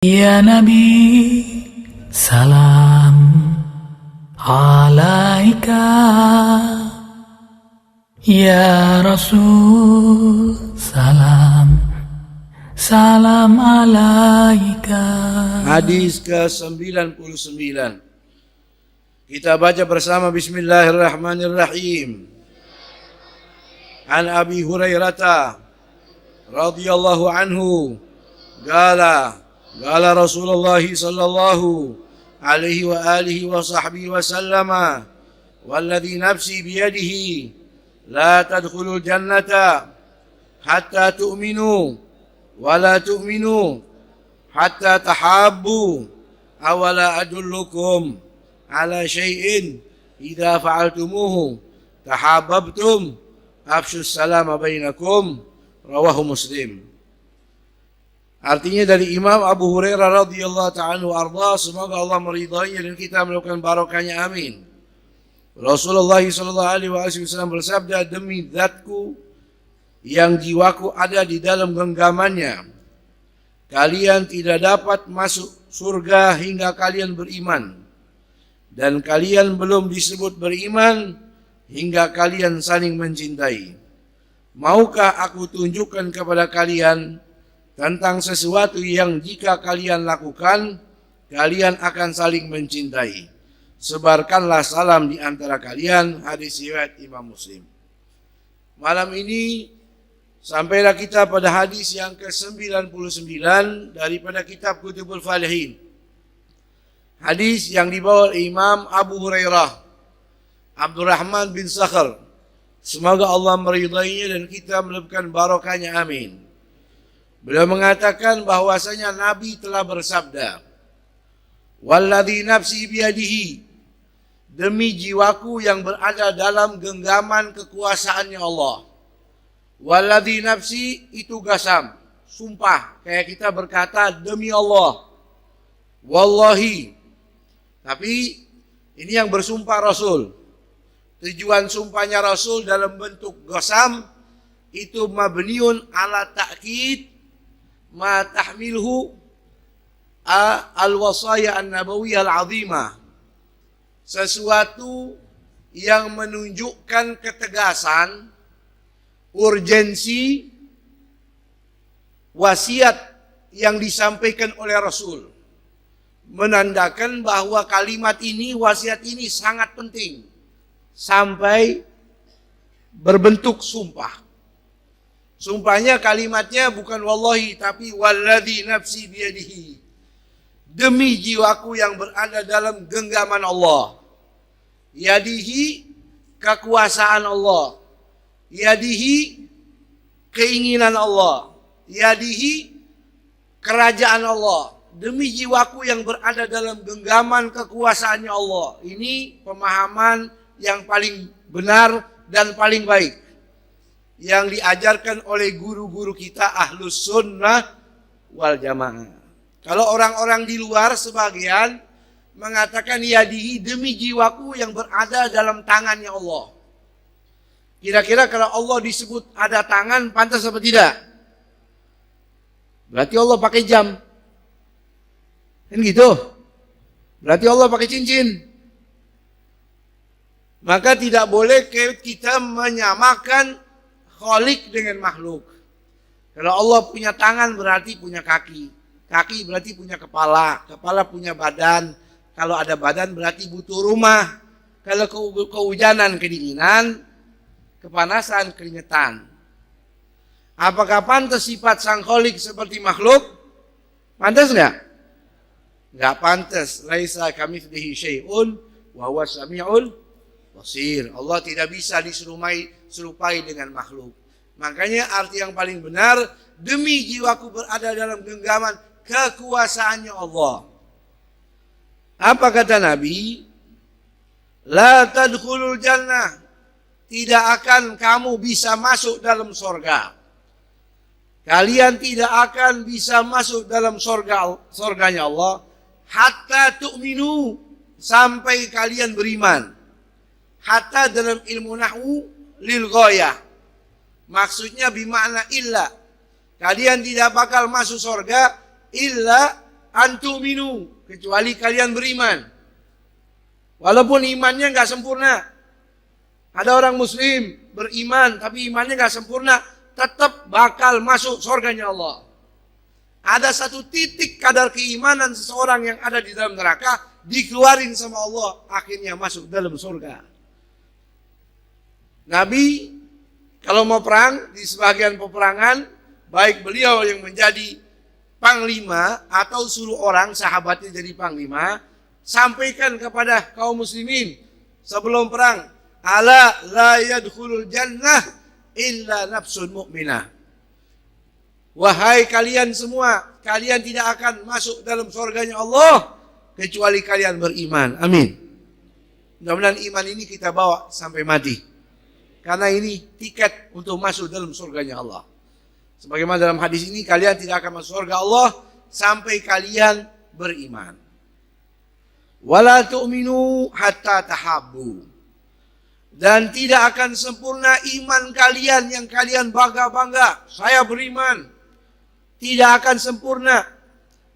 Ya Nabi, salam alaika. Ya Rasul, salam alaika. Hadis ke-99. Kita baca bersama. Bismillahirrahmanirrahim. An Abi Hurairah radhiyallahu anhu qala Rasulullah sallallahu alaihi wa alihi wa sahbihi wa sallama walladhi nafsi biyadihi la tadkhulul jannata hatta tu'minu wa la tu'minu hatta tahabbu awala adullukum ala syai'in idza fa'altumuhu tahabbabtum afshus salama bainakum. Rawahu Muslim. Artinya dari Imam Abu Hurairah radhiyallahu ta'ala arda, semoga Allah meridainya dan kita melakukan barokahnya, amin. Rasulullah sallallahu alaihi wasallam bersabda, demi zatku yang jiwaku ada di dalam genggamannya, kalian tidak dapat masuk surga hingga kalian beriman, dan kalian belum disebut beriman hingga kalian saling mencintai. Maukah aku tunjukkan kepada kalian tentang sesuatu yang jika kalian lakukan, kalian akan saling mencintai? Sebarkanlah salam di antara kalian. Hadis riwayat Imam Muslim. Malam ini sampailah kita pada hadis yang ke-99 daripada kitab Kutubul Falihin. Hadis yang dibawa oleh Imam Abu Hurairah Abdurrahman bin Sakhr. Semoga Allah meridainya dan kita mendapatkan barokahnya, amin. Beliau mengatakan bahwasanya Nabi telah bersabda, walladzi nafsi biyadihi, demi jiwaku yang berada dalam genggaman kekuasaannya Allah. Walladzi nafsi itu qasam, sumpah, kayak kita berkata demi Allah, wallahi. Tapi ini yang bersumpah Rasul. Tujuan sumpahnya Rasul dalam bentuk qasam itu mabniun ala ta'kid ma tahmilhu al-wasaya an-nabawiyah al-azimah. Sesuatu yang menunjukkan ketegasan, urgensi wasiat yang disampaikan oleh Rasul, menandakan bahwa kalimat ini, wasiat ini sangat penting sampai berbentuk sumpah. Sumpahnya, kalimatnya bukan wallahi, tapi walladzi nafsi biyadihi, demi jiwaku yang berada dalam genggaman Allah. Yadihi, kekuasaan Allah. Yadihi, keinginan Allah. Yadihi, kerajaan Allah. Demi jiwaku yang berada dalam genggaman kekuasaannya Allah. Ini pemahaman yang paling benar dan paling baik yang diajarkan oleh guru-guru kita Ahlus Sunnah wal Jamaah. Kalau orang-orang di luar sebagian mengatakan yadihi, demi jiwaku yang berada dalam tangannya Allah. Kira-kira kalau Allah disebut ada tangan, pantas apa tidak? Berarti Allah pakai jam. Kan gitu? Berarti Allah pakai cincin. Maka tidak boleh kita menyamakan Khalik dengan makhluk. Kalau Allah punya tangan berarti punya kaki. Kaki berarti punya kepala. Kepala punya badan. Kalau ada badan berarti butuh rumah. Kalau kehujanan, kedinginan, kepanasan, keringetan. Apakah pantas sifat sang Khalik seperti makhluk? Pantas enggak? Enggak pantas. Laisa kamitslihi syai'un wa huwa samiul basir. Allah tidak bisa diserupai dengan makhluk. Makanya arti yang paling benar, demi jiwaku berada dalam genggaman kekuasaannya Allah. Apa kata Nabi? La tadkhulul jannah, tidak akan kamu bisa masuk dalam sorga. Kalian tidak akan bisa masuk dalam sorganya Allah hatta tu'minu, sampai kalian beriman. Hatta dalam ilmu nahwu lil ghayah, maksudnya bimakna illa. Kalian tidak bakal masuk surga illa antuminu, kecuali kalian beriman. Walaupun imannya nggak sempurna. Ada orang muslim beriman tapi imannya nggak sempurna, tetap bakal masuk surganya Allah. Ada satu titik kadar keimanan seseorang yang ada di dalam neraka, dikeluarin sama Allah, akhirnya masuk dalam surga. Nabi kalau mau perang, di sebagian peperangan, baik beliau yang menjadi panglima atau suruh orang sahabatnya jadi panglima, sampaikan kepada kaum muslimin sebelum perang, ala la yadkhulul jannah illa nafsun mu'minah. Wahai kalian semua, kalian tidak akan masuk dalam surganya Allah kecuali kalian beriman. Amin. Mudah-mudahan iman ini kita bawa sampai mati, karena ini tiket untuk masuk dalam surganya Allah. Sebagaimana dalam hadis ini, kalian tidak akan masuk surga Allah sampai kalian beriman. Wala tu'minu hatta tahabbu. Dan tidak akan sempurna iman kalian yang kalian bangga-bangga, saya beriman. Tidak akan sempurna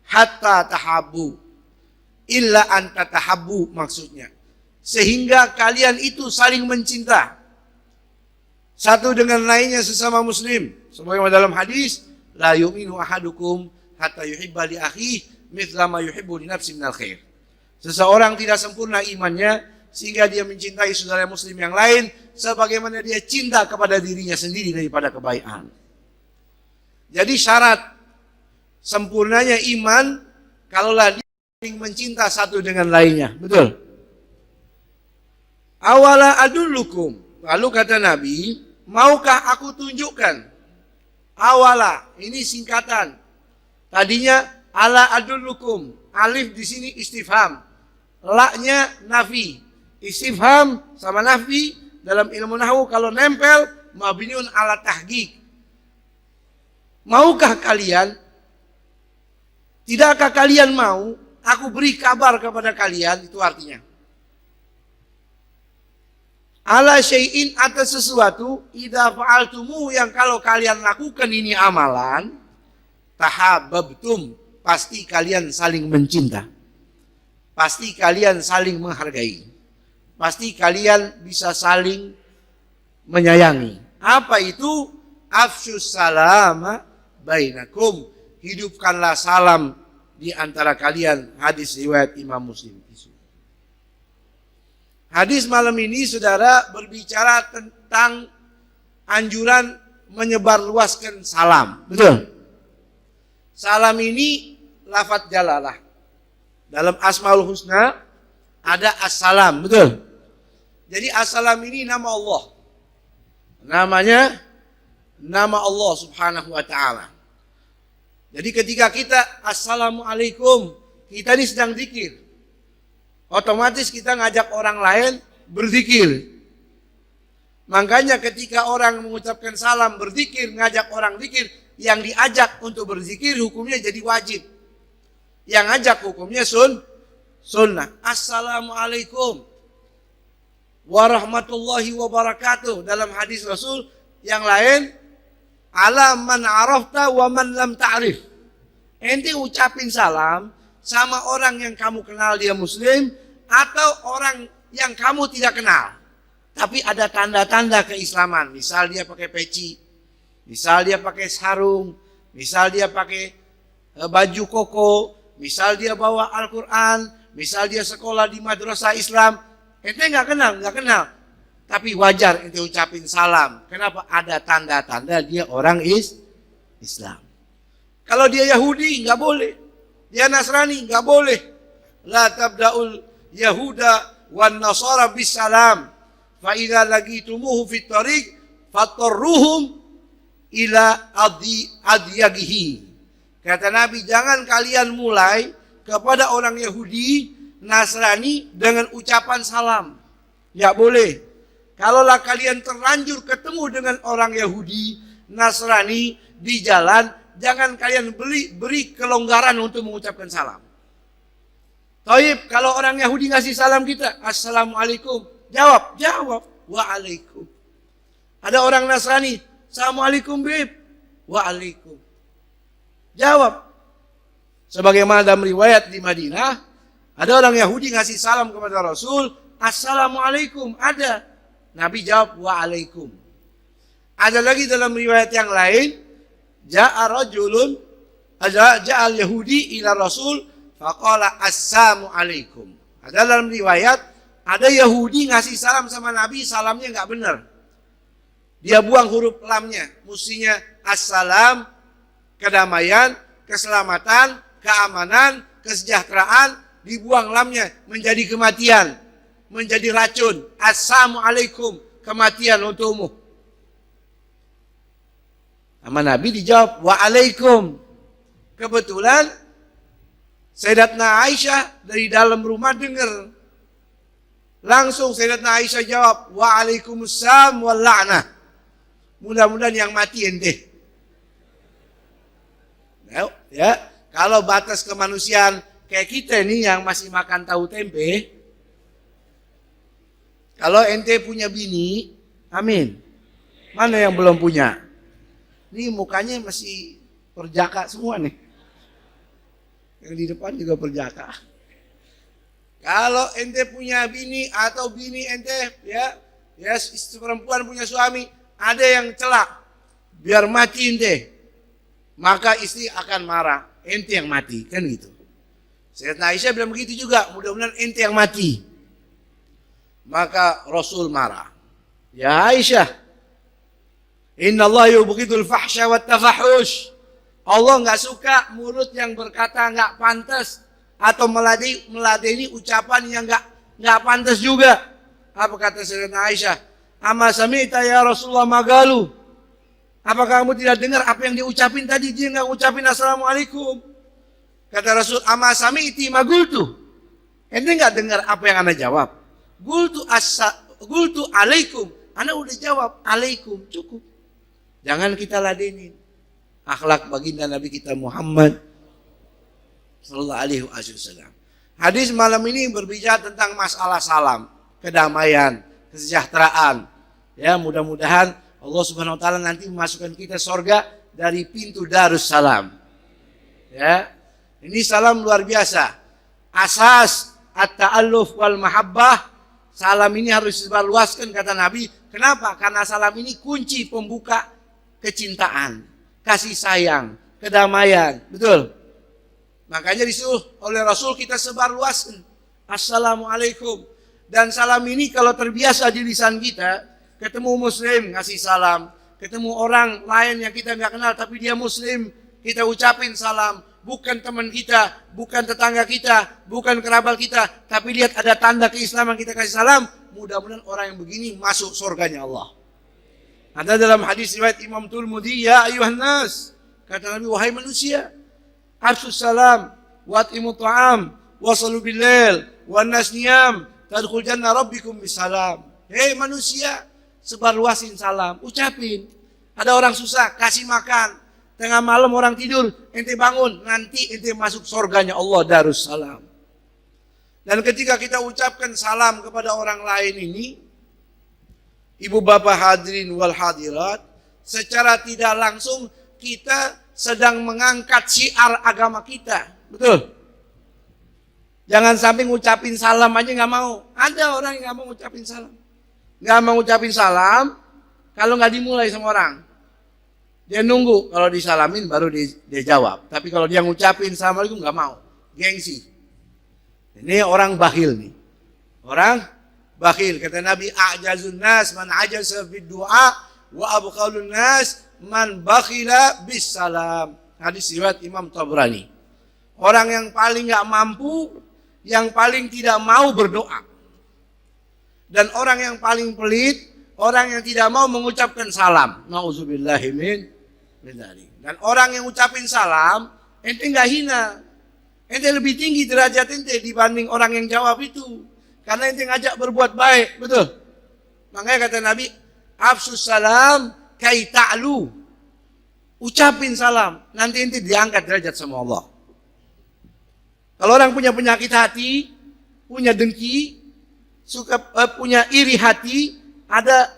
hatta tahabbu. Illa anta tahabbu maksudnya. Sehingga kalian itu saling mencinta satu dengan lainnya sesama muslim. Sebagaimana dalam hadis, la yu'minu ahadukum hatta yuhibba li akhihi mithla ma yuhibbu li nafsihi minal khair. Seseorang tidak sempurna imannya sehingga dia mencintai saudara muslim yang lain sebagaimana dia cinta kepada dirinya sendiri daripada kebaikan. Jadi syarat sempurnanya iman kalaulah dia saling mencinta satu dengan lainnya. Betul? Awala adullukum. Lalu kata Nabi, maukah aku tunjukkan? Awala, ini singkatan. Tadinya ala adullukum. Alif di sini istifham. La-nya nafi. Istifham sama nafi dalam ilmu nahwu kalau nempel mabniun ala tahqiq. Maukah kalian? Tidakkah kalian mau aku beri kabar kepada kalian? Itu artinya. Ala syai'in atas sesuatu idza fa'altumu yang kalau kalian lakukan ini amalan tahabbtum, pasti kalian saling mencinta. Pasti kalian saling menghargai. Pasti kalian bisa saling menyayangi. Apa itu? Afsyus salama bainakum. Hidupkanlah salam di antara kalian. Hadis riwayat Imam Muslim. Hadis malam ini saudara berbicara tentang anjuran menyebarluaskan salam. Betul? Salam ini lafadz jalalah. Dalam Asmaul Husna ada assalam, betul? Jadi assalam ini nama Allah. Namanya nama Allah Subhanahu wa taala. Jadi ketika kita assalamualaikum, kita ini sedang zikir. Otomatis kita ngajak orang lain berzikir. Makanya ketika orang mengucapkan salam, berzikir, ngajak orang zikir, yang diajak untuk berzikir hukumnya jadi wajib. Yang ngajak hukumnya sunnah. Assalamualaikum warahmatullahi wabarakatuh. Dalam hadis Rasul yang lain, ala man arafta wa man lam ta'rif. Ente ucapin salam sama orang yang kamu kenal dia muslim atau orang yang kamu tidak kenal. Tapi ada tanda-tanda keislaman. Misal dia pakai peci, misal dia pakai sarung, misal dia pakai baju koko, misal dia bawa Al-Quran, misal dia sekolah di madrasah Islam. Ente nggak kenal. Tapi wajar ente ucapin salam. Kenapa? Ada tanda-tanda dia orang Islam. Kalau dia Yahudi nggak boleh. Dia Nasrani nggak boleh. La tabda'ul Yahuda wan Nasara bis salam. Fa idza laqitumuhu fit tariq fatarruhum ila adyagihi. Kata Nabi, jangan kalian mulai kepada orang Yahudi, Nasrani dengan ucapan salam. Ya boleh. Kalaulah kalian terlanjur ketemu dengan orang Yahudi, Nasrani di jalan, jangan kalian beri kelonggaran untuk mengucapkan salam. Taib, kalau orang Yahudi ngasih salam kita, assalamualaikum. Jawab. Waalaikum. Ada orang Nasrani, assalamualaikum bib. Waalaikum. Jawab. Sebagaimana dalam riwayat di Madinah, ada orang Yahudi ngasih salam kepada Rasul, Assalamualaikum, ada. Nabi jawab, Waalaikum. Ada lagi dalam riwayat yang lain, Ja'al Yahudi ila Rasul, faqala Assalamualaikum. Ada dalam riwayat, ada Yahudi ngasih salam sama Nabi, salamnya nggak benar. Dia buang huruf lamnya, mestinya assalam, kedamaian, keselamatan, keamanan, kesejahteraan, dibuang lamnya menjadi kematian, menjadi racun. Assalamualaikum, kematian untukmu. Sama Nabi dijawab, Waalaikum. Kebetulan Sayyidatna Aisyah dari dalam rumah dengar. Langsung Sayyidatna Aisyah jawab, Waalaikumsalam wal la'nah. Mudah-mudahan yang mati ente. Ya, kalau batas kemanusiaan kayak kita ini yang masih makan tahu tempe, kalau ente punya bini, amin. Mana yang belum punya? Ini mukanya masih perjaka semua nih. Yang di depan juga perjaka. Kalau ente punya bini atau bini ente, ya istri perempuan punya suami, ada yang celak, biar mati ente, maka istri akan marah, ente yang mati, kan gitu. Sayyidatna Aisyah bilang begitu juga, mudah-mudahan ente yang mati. Maka Rasul marah. Ya Aisyah, Inna Allah yubghidul fahsya wat tafahush. Allah nggak suka mulut yang berkata nggak pantas atau meladeni ucapan yang nggak pantas juga. Apa kata Sayyidatna Aisyah? Ama sami'ta ya Rasulullah magalu. Apa kamu tidak dengar apa yang dia ucapin tadi? Dia nggak ucapin assalamualaikum. Kata Rasul, ama sami'ti magultu. Ente nggak dengar apa yang ana jawab? Gultu alaikum. Ana udah jawab alaikum, cukup. Jangan kita ladenin. Akhlak baginda Nabi kita Muhammad sallallahu alaihi wasallam. Hadis malam ini berbicara tentang masalah salam, kedamaian, kesejahteraan. Ya, mudah-mudahan Allah Subhanahu wa taala nanti memasukkan kita surga dari pintu Darussalam. Ya. Ini salam luar biasa. Asas at-ta'alluf wal mahabbah. Salam ini harus disebarluaskan kata Nabi. Kenapa? Karena salam ini kunci pembuka kecintaan, kasih sayang, kedamaian. Betul? Makanya disuruh oleh Rasul kita sebarluaskan. Assalamualaikum. Dan salam ini kalau terbiasa di lisan kita, ketemu muslim ngasih salam, ketemu orang lain yang kita nggak kenal tapi dia muslim, kita ucapin salam. Bukan teman kita, bukan tetangga kita, bukan kerabat kita, tapi lihat ada tanda keislaman kita kasih salam, mudah-mudahan orang yang begini masuk surganya Allah. Ada dalam hadis riwayat Imam Tirmidzi, ya ayuhan nas, kata Nabi, wahai manusia, afsus salam, watimu ta'am, wasalu billail, wan nas niyam, tadkhul jannah rabbikum bisalam. Hei manusia, sebarluasin salam, ucapin. Ada orang susah, kasih makan. Tengah malam orang tidur, ente bangun, nanti ente masuk surganya Allah Darussalam. Dan ketika kita ucapkan salam kepada orang lain ini, ibu bapak hadirin wal hadirat, secara tidak langsung kita sedang mengangkat syiar agama kita. Betul? Jangan sampai ngucapin salam aja nggak mau. Ada orang yang nggak mau ngucapin salam. Nggak mau ngucapin salam, kalau nggak dimulai sama orang. Dia nunggu kalau disalamin baru dia jawab. Tapi kalau dia ngucapin assalamualaikum nggak mau, gengsi. Ini orang bakhil nih. Orang bakhil. Kata Nabi, a'jazun nas man ajaza bid du'a wa abqalun nas man bakhila bis salam. Hadis riwayat Imam Tabrani. Orang yang paling nggak mampu, yang paling tidak mau berdoa. Dan orang yang paling pelit, orang yang tidak mau mengucapkan salam. Nauzubillahi min dzalik. Dan orang yang ucapin salam, ente nggak hina. Ente lebih tinggi derajat ente dibanding orang yang jawab itu. Karena ente ngajak berbuat baik, betul? Makanya kata Nabi, afsus salam kai ta'lu. Ucapin salam, nanti ente diangkat derajat sama Allah. Kalau orang punya penyakit hati, punya dengki, punya iri hati, ada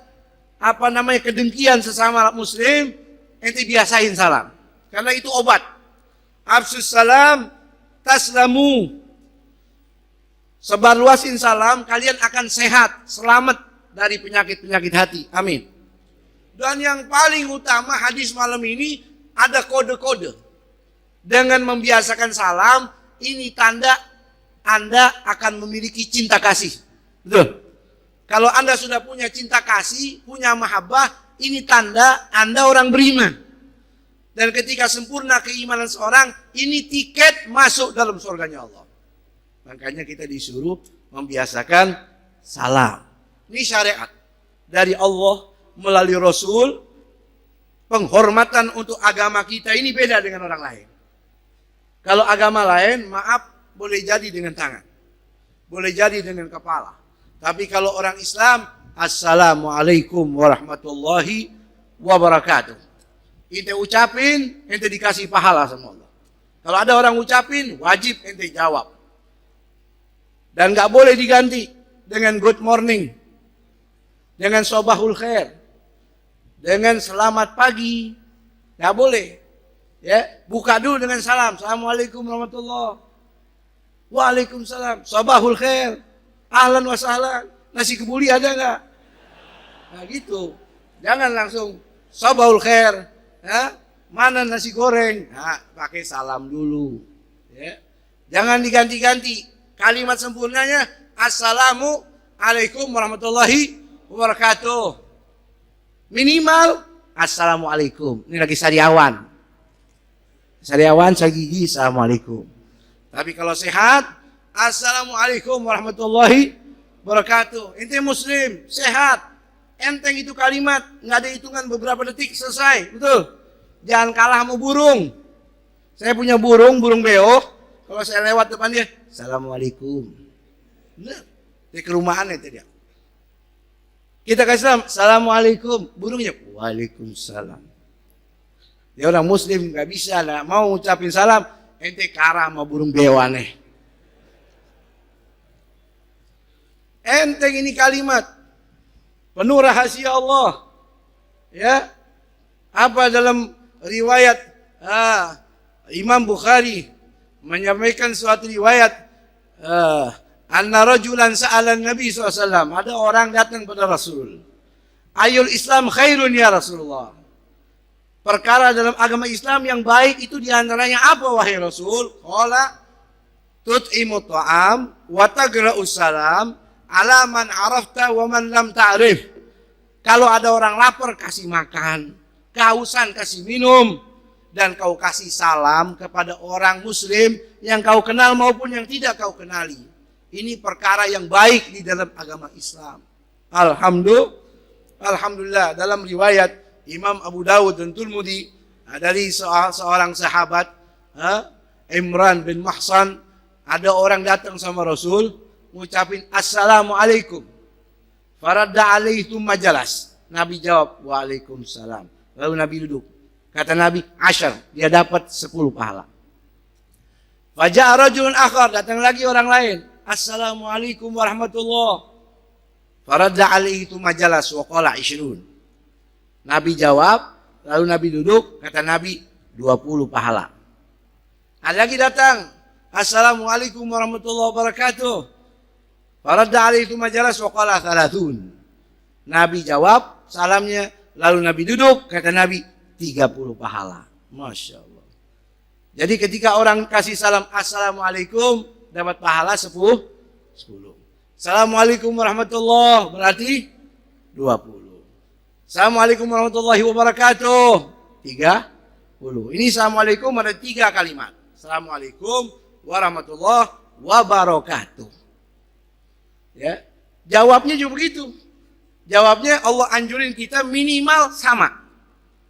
kedengkian sesama muslim, ente biasain salam. Karena itu obat. Afsus salam taslamu. Sebarluasin salam, kalian akan sehat, selamat dari penyakit-penyakit hati. Amin. Dan yang paling utama hadis malam ini ada kode-kode. Dengan membiasakan salam, ini tanda Anda akan memiliki cinta kasih. Betul. Kalau Anda sudah punya cinta kasih, punya mahabbah, ini tanda Anda orang beriman. Dan ketika sempurna keimanan seorang, ini tiket masuk dalam surganya Allah. Makanya kita disuruh membiasakan salam. Ini syariat dari Allah melalui Rasul. Penghormatan untuk agama kita ini beda dengan orang lain. Kalau agama lain, maaf, boleh jadi dengan tangan. Boleh jadi dengan kepala. Tapi kalau orang Islam, Assalamualaikum warahmatullahi wabarakatuh. Ente ucapin, ente dikasih pahala sama Allah. Kalau ada orang ucapin, wajib ente jawab. Dan gak boleh diganti dengan good morning, dengan sobahul khair, dengan selamat pagi. Gak boleh. Ya, buka dulu dengan salam. Assalamualaikum warahmatullahi. Waalaikumsalam. Sobahul khair. Ahlan wa sahlan. Nasi kebuli ada gak? Nah gitu. Jangan langsung sobahul khair. Ya, mana nasi goreng? Nah, pakai salam dulu. Ya. Jangan diganti-ganti. Kalimat sempurnanya Assalamualaikum warahmatullahi wabarakatuh. Minimal Assalamualaikum. Ini lagi sariawan. Sariawan sagigi Assalamualaikum. Tapi kalau sehat Assalamualaikum warahmatullahi wabarakatuh. Ente muslim, sehat. Enteng itu kalimat, nggak ada hitungan beberapa detik selesai. Betul. Jangan kalah sama burung. Saya punya burung beok. Kalau saya lewat depan dia, Assalamualaikum. Benar. Dia ke rumahan itu dia. Kita kasih salam, Assalamualaikum. Burungnya, Waalaikumsalam. Dia orang muslim, gak bisa lah. Mau ngucapin salam, ente karah sama burung bewane. Enteng ini kalimat. Penuh rahasia Allah. Ya. Apa dalam riwayat Imam Bukhari menyampaikan suatu riwayat anna rajulan sa'alan Nabi SAW. Ada orang datang pada Rasul. Ayul Islam khairun ya Rasulullah. Perkara dalam agama Islam yang baik itu diantaranya apa wahai Rasul? Qala tut'imu ta'am wa tagra'us salam ala man arafta wa man lam ta'rif. Kalau ada orang lapar kasih makan, kehausan kasih minum, dan kau kasih salam kepada orang muslim yang kau kenal maupun yang tidak kau kenali. Ini perkara yang baik di dalam agama Islam. Alhamdulillah dalam riwayat Imam Abu Dawud dan Tirmidzi dari seorang sahabat Imran bin Mahsan, ada orang datang sama Rasul ngucapin Assalamualaikum. Faradda alaihi majalas. Nabi jawab Waalaikumsalam. Lalu Nabi duduk. Kata Nabi, dia dapat 10 pahala. Faja'a rajulun akhar, datang lagi orang lain. Assalamualaikum warahmatullahi. Faradda alaihi majalas wa qala 20. Nabi jawab, lalu Nabi duduk, kata Nabi 20 pahala. Ada lagi datang, Assalamualaikum warahmatullahi wabarakatuh. Faradda alaihi majalas wa qala 30. Nabi jawab salamnya, lalu Nabi duduk, kata Nabi 30 pahala. Masya Allah. Jadi ketika orang kasih salam Assalamualaikum, dapat pahala 10. Assalamualaikum warahmatullahi berarti 20. Assalamualaikum warahmatullahi wabarakatuh 30. Ini Assalamualaikum ada 3 kalimat. Assalamualaikum warahmatullahi wabarakatuh. Ya, jawabnya juga begitu. Jawabnya Allah anjurin kita minimal sama.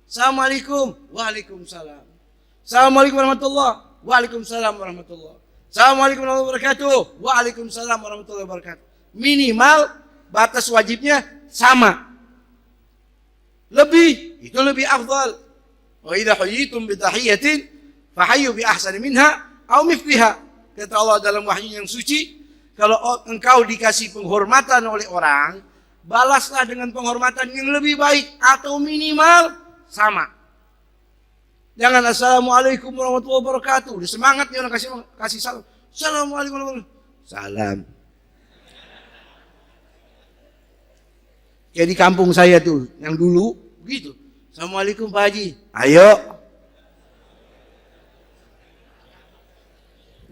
Assalamualaikum, waalaikumsalam. Assalamualaikum warahmatullahi, waalaikumsalam warahmatullahi. Assalamualaikum warahmatullahi wabarakatuh, waalaikumsalam warahmatullahi wabarakatuh. Minimal batas wajibnya sama. Lebih, itu lebih afdal. Wa idza huyitum bi tahiyatin fahayyu bi ahsani minha aw mithliha. Kata Allah dalam wahyu yang suci, kalau engkau dikasih penghormatan oleh orang, balaslah dengan penghormatan yang lebih baik atau minimal sama. Jangan assalamualaikum warahmatullahi wabarakatuh. Udah semangat nih orang kasih salam. Assalamualaikum warahmatullahi wabarakatuh. Salam. Kayak di kampung saya tuh, yang dulu begitu. Assalamualaikum Pak Haji. Ayo.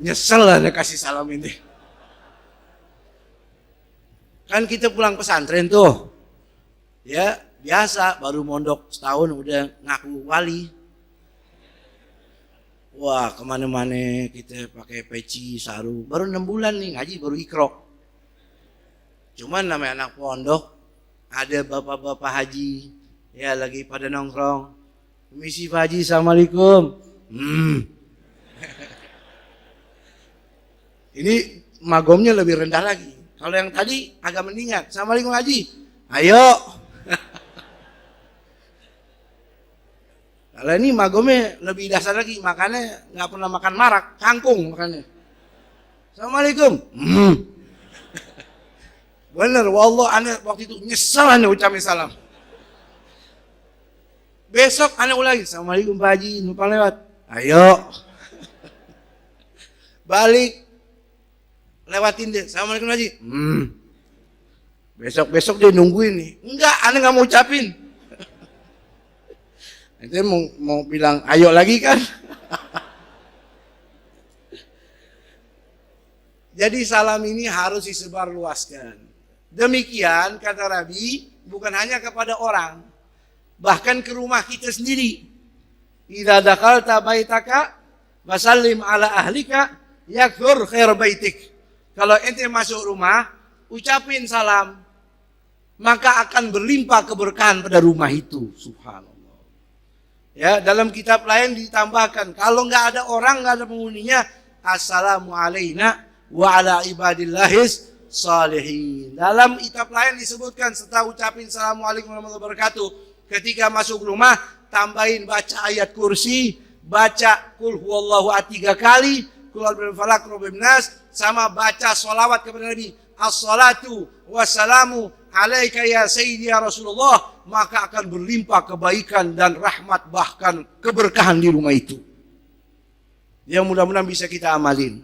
Nyesel lah kasih salam ini. Kan kita pulang pesantren tuh. Ya, biasa baru mondok setahun udah ngaku wali. Wah, kemana-mana kita pakai peci, sarung. Baru 6 bulan nih ngaji, baru ikro. Cuman namanya anak pondok, ada bapak-bapak haji, ya lagi pada nongkrong. Misi Pak Haji, assalamualaikum. Ini magomnya lebih rendah lagi. Kalau yang tadi agak mendingan. Assalamualaikum Haji. Ayo. Kalau ini magomnya lebih dasar lagi, makanya nggak pernah makan marak, kangkung makannya. Assalamualaikum. Bener, wallah aneh waktu itu nyesel aneh ucapin salam. Besok aneh ulangi, assalamualaikum Pak Haji, numpang lewat. Ayo. Balik, lewatin dia, assalamualaikum Haji. Besok dia nungguin nih. Enggak, aneh nggak mau ucapin. Itu mau bilang ayo lagi kan. Jadi salam ini harus disebarluaskan. Demikian kata Nabi, bukan hanya kepada orang, bahkan ke rumah kita sendiri. Idza dakhalta baitaka fasallim ala ahlika yakfur khair baitik. Kalau ente masuk rumah, ucapin salam, maka akan berlimpah keberkahan pada rumah itu. Subhanallah. Ya, dalam kitab lain ditambahkan, kalau nggak ada orang, nggak ada penghuninya, assalamu alaina wa ala ibadillahis salihin. Dalam kitab lain disebutkan setelah ucapin assalamualaikum warahmatullahi wabarakatuh, ketika masuk rumah tambahin baca ayat kursi, baca kul huwallahu ahad 3 kali, kul a'udzu falaq rabbin nas, sama baca sholawat kepada Nabi, as-salatu wassalamu alaika ya sayyidi ya Rasulullah, maka akan berlimpah kebaikan dan rahmat, bahkan keberkahan di rumah itu. Yang mudah-mudahan bisa kita amalin.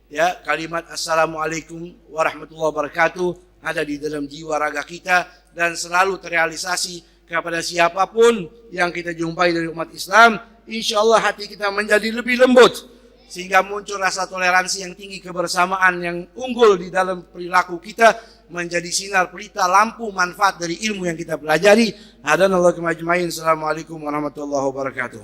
Ya, kalimat assalamualaikum warahmatullahi wabarakatuh ada di dalam jiwa raga kita dan selalu terrealisasi kepada siapapun yang kita jumpai dari umat Islam. Insya Allah hati kita menjadi lebih lembut sehingga muncul rasa toleransi yang tinggi, kebersamaan yang unggul di dalam perilaku kita, menjadi sinar pelita lampu manfaat dari ilmu yang kita pelajari. Hadanallahu kama ajmain. Assalamualaikum warahmatullahi wabarakatuh.